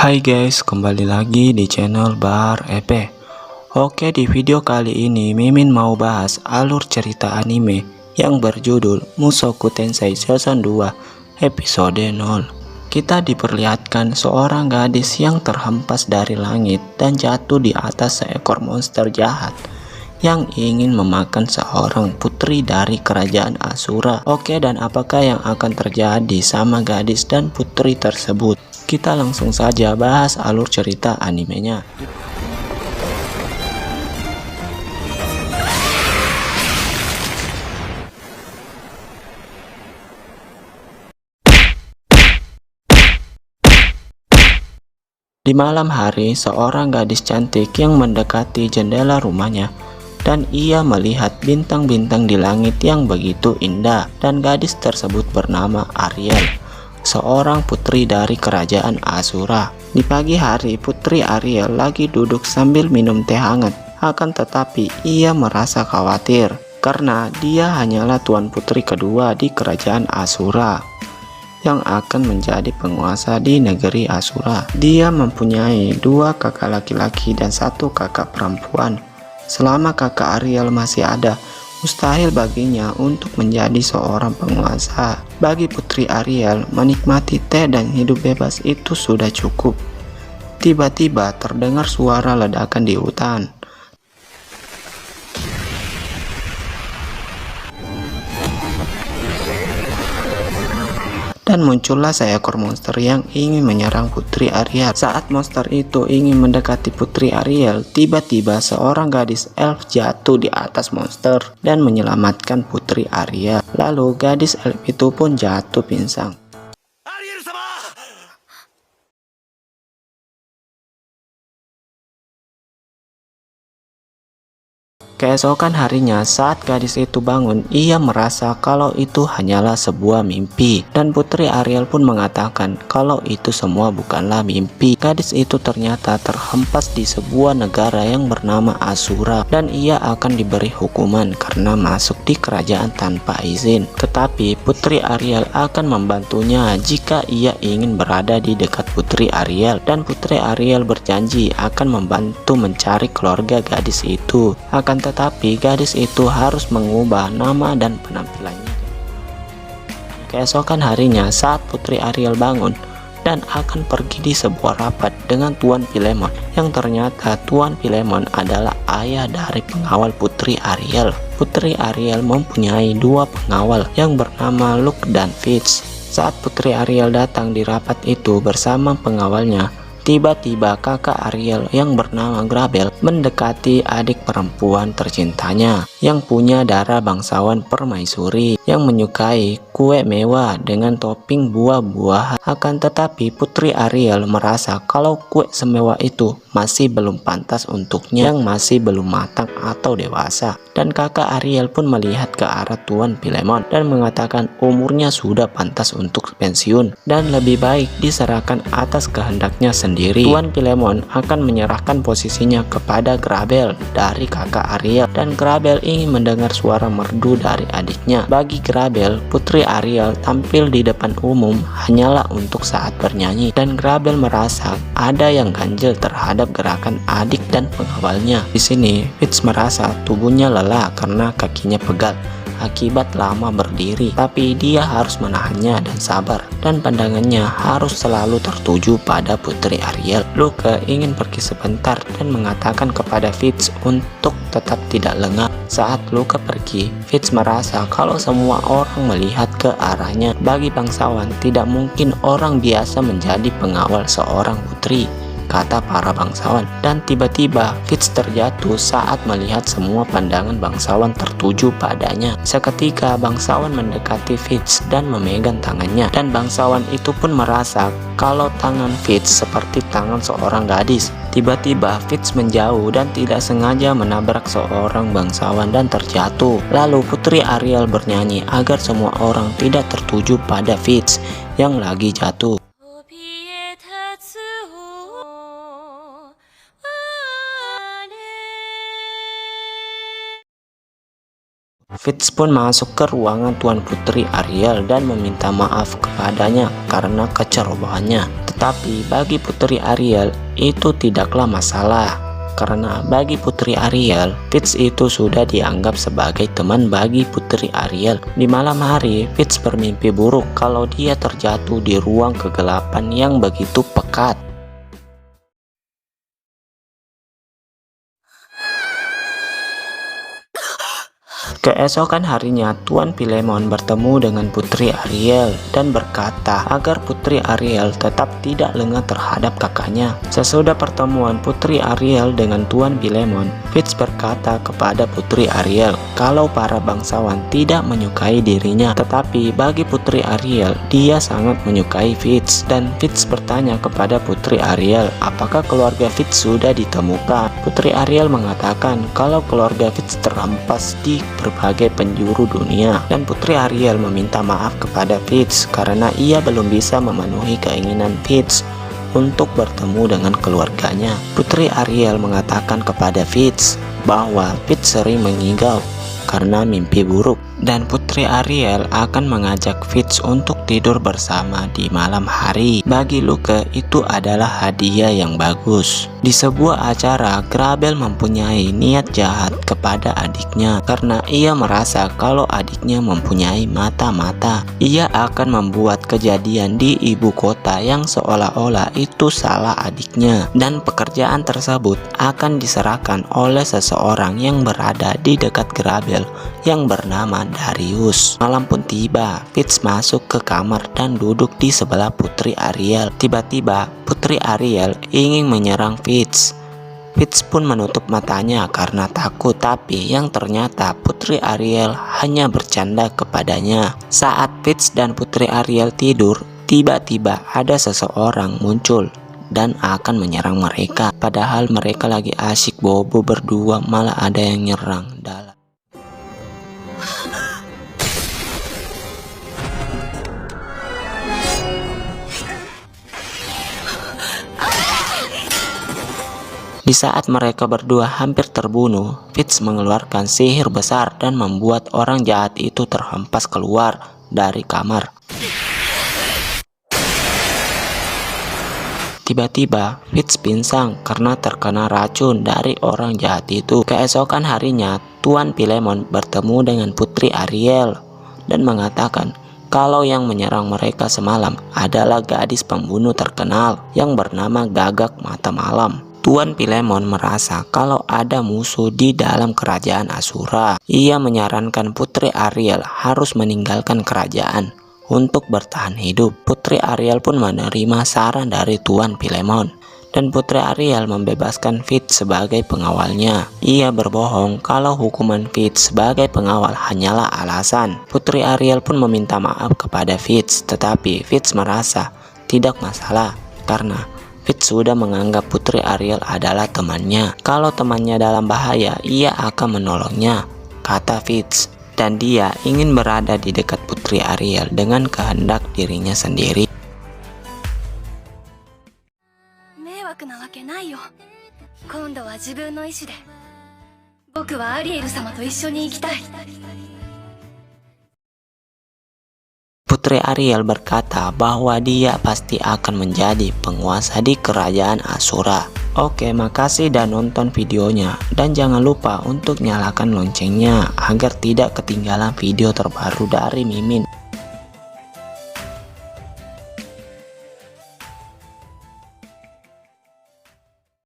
Hai guys, kembali lagi di channel Bar EP. Oke, di video kali ini Mimin mau bahas alur cerita anime yang berjudul Mushoku Tensei Season 2 episode 0. Kita diperlihatkan seorang gadis yang terhempas dari langit dan jatuh di atas seekor monster jahat yang ingin memakan seorang putri dari kerajaan Asura. Oke, dan apakah yang akan terjadi sama gadis dan putri tersebut? Kita langsung saja bahas alur cerita animenya. Di malam hari, seorang gadis cantik yang mendekati jendela rumahnya dan ia melihat bintang-bintang di langit yang begitu indah, dan gadis tersebut bernama Ariel, seorang putri dari kerajaan Asura. Di pagi hari, putri Ariel lagi duduk sambil minum teh hangat. Akan tetapi ia merasa khawatir karena dia hanyalah tuan putri kedua di kerajaan Asura yang akan menjadi penguasa di negeri Asura. Dia mempunyai dua kakak laki-laki dan satu kakak perempuan. Selama kakak Ariel masih ada, mustahil baginya untuk menjadi seorang penguasa. Bagi putri Ariel, menikmati teh dan hidup bebas itu sudah cukup. Tiba-tiba terdengar suara ledakan di hutan. Dan muncullah seekor monster yang ingin menyerang putri Ariel. Saat monster itu ingin mendekati putri Ariel, tiba-tiba seorang gadis elf jatuh di atas monster dan menyelamatkan putri Ariel. Lalu gadis elf itu pun jatuh pingsan. Keesokan harinya, saat gadis itu bangun, ia merasa kalau itu hanyalah sebuah mimpi. Dan putri Ariel pun mengatakan kalau itu semua bukanlah mimpi. Gadis itu ternyata terhempas di sebuah negara yang bernama Asura, dan ia akan diberi hukuman karena masuk di kerajaan tanpa izin. Tetapi putri Ariel akan membantunya jika ia ingin berada di dekat putri Ariel. Dan putri Ariel berjanji akan membantu mencari keluarga gadis itu. Akan tetapi gadis itu harus mengubah nama dan penampilannya. Keesokan harinya, saat putri Ariel bangun dan akan pergi di sebuah rapat dengan Tuan Philemon, yang ternyata Tuan Philemon adalah ayah dari pengawal putri Ariel. Putri Ariel mempunyai dua pengawal yang bernama Luke dan Fitz. Saat putri Ariel datang di rapat itu bersama pengawalnya, tiba-tiba kakak Ariel yang bernama Grabel mendekati adik perempuan tercintanya yang punya darah bangsawan permaisuri, yang menyukai kue mewah dengan topping buah-buahan. Akan tetapi putri Ariel merasa kalau kue semewah itu masih belum pantas untuknya, yang masih belum matang atau dewasa. Dan kakak Ariel pun melihat ke arah Tuan Philemon dan mengatakan umurnya sudah pantas untuk pensiun dan lebih baik diserahkan atas kehendaknya sendiri. Tuan Philemon akan menyerahkan posisinya kepada Grabel dari kakak Ariel, dan Grabel ingin mendengar suara merdu dari adiknya. Bagi Grabel, putri Ariel tampil di depan umum hanyalah untuk saat bernyanyi, dan Grabel merasa ada yang ganjil terhadap gerakan adik dan pengawalnya. Di sini, Fitz merasa tubuhnya lelah karena kakinya pegal akibat lama berdiri, tapi dia harus menahannya dan sabar, dan pandangannya harus selalu tertuju pada putri Ariel. Luke ingin pergi sebentar dan mengatakan kepada Fitz untuk tetap tidak lengah. Saat Luke pergi, Fitz merasa kalau semua orang melihat ke arahnya. Bagi bangsawan, tidak mungkin orang biasa menjadi pengawal seorang putri, kata para bangsawan. Dan tiba-tiba Fitz terjatuh saat melihat semua pandangan bangsawan tertuju padanya. Seketika bangsawan mendekati Fitz dan memegang tangannya, dan bangsawan itu pun merasa kalau tangan Fitz seperti tangan seorang gadis. Tiba-tiba Fitz menjauh dan tidak sengaja menabrak seorang bangsawan dan terjatuh. Lalu putri Ariel bernyanyi agar semua orang tidak tertuju pada Fitz yang lagi jatuh. Fitz pun masuk ke ruangan Tuan Putri Ariel dan meminta maaf kepadanya karena kecerobohannya. Tetapi bagi Putri Ariel itu tidaklah masalah, karena bagi Putri Ariel, Fitz itu sudah dianggap sebagai teman bagi Putri Ariel. Di malam hari, Fitz bermimpi buruk kalau dia terjatuh di ruang kegelapan yang begitu pekat. Keesokan harinya, Tuan Philemon bertemu dengan Putri Ariel dan berkata agar Putri Ariel tetap tidak lengah terhadap kakaknya. Sesudah pertemuan Putri Ariel dengan Tuan Philemon, Fitz berkata kepada Putri Ariel kalau para bangsawan tidak menyukai dirinya, tetapi bagi Putri Ariel, dia sangat menyukai Fitz. Dan Fitz bertanya kepada Putri Ariel apakah keluarga Fitz sudah ditemukan. Putri Ariel mengatakan kalau keluarga Fitz terhempas di berbagai penjuru dunia, dan Putri Ariel meminta maaf kepada Fitz karena ia belum bisa memenuhi keinginan Fitz untuk bertemu dengan keluarganya. Putri Ariel mengatakan kepada Fitz bahwa Fitz sering mengigau karena mimpi buruk, dan Putri Ariel akan mengajak Fitz untuk tidur bersama di malam hari. Bagi Luke, itu adalah hadiah yang bagus. Di sebuah acara, Grabel mempunyai niat jahat kepada adiknya karena ia merasa kalau adiknya mempunyai mata-mata. Ia akan membuat kejadian di ibu kota yang seolah-olah itu salah adiknya, dan pekerjaan tersebut akan diserahkan oleh seseorang yang berada di dekat Grabel yang bernama Darius. Malam pun tiba. Fitz masuk ke kamar dan duduk di sebelah Putri Ariel. Tiba-tiba Putri Ariel ingin menyerang Fitz. Fitz pun menutup matanya karena takut, tapi yang ternyata Putri Ariel hanya bercanda kepadanya. Saat Fitz dan Putri Ariel tidur, tiba-tiba ada seseorang muncul dan akan menyerang mereka. Padahal mereka lagi asyik bobo berdua, malah ada yang nyerang dalam. Di saat mereka berdua hampir terbunuh, Fitz mengeluarkan sihir besar dan membuat orang jahat itu terhempas keluar dari kamar. Tiba-tiba Fitz pingsan karena terkena racun dari orang jahat itu. Keesokan harinya, Tuan Philemon bertemu dengan Putri Ariel dan mengatakan kalau yang menyerang mereka semalam adalah gadis pembunuh terkenal yang bernama Gagak Mata Malam. Tuan Philemon merasa kalau ada musuh di dalam kerajaan Asura. Ia menyarankan Putri Ariel harus meninggalkan kerajaan untuk bertahan hidup. Putri Ariel pun menerima saran dari Tuan Philemon, dan Putri Ariel membebaskan Fitz sebagai pengawalnya. Ia berbohong kalau hukuman Fitz sebagai pengawal hanyalah alasan. Putri Ariel pun meminta maaf kepada Fitz, tetapi Fitz merasa tidak masalah karena Fitz sudah menganggap Putri Ariel adalah temannya. Kalau temannya dalam bahaya, ia akan menolongnya, kata Fitz. Dan dia ingin berada di dekat Putri Ariel dengan kehendak dirinya sendiri. Putri Ariel berkata bahwa dia pasti akan menjadi penguasa di kerajaan Asura. Oke, makasih dan nonton videonya, dan jangan lupa untuk nyalakan loncengnya agar tidak ketinggalan video terbaru dari Mimin.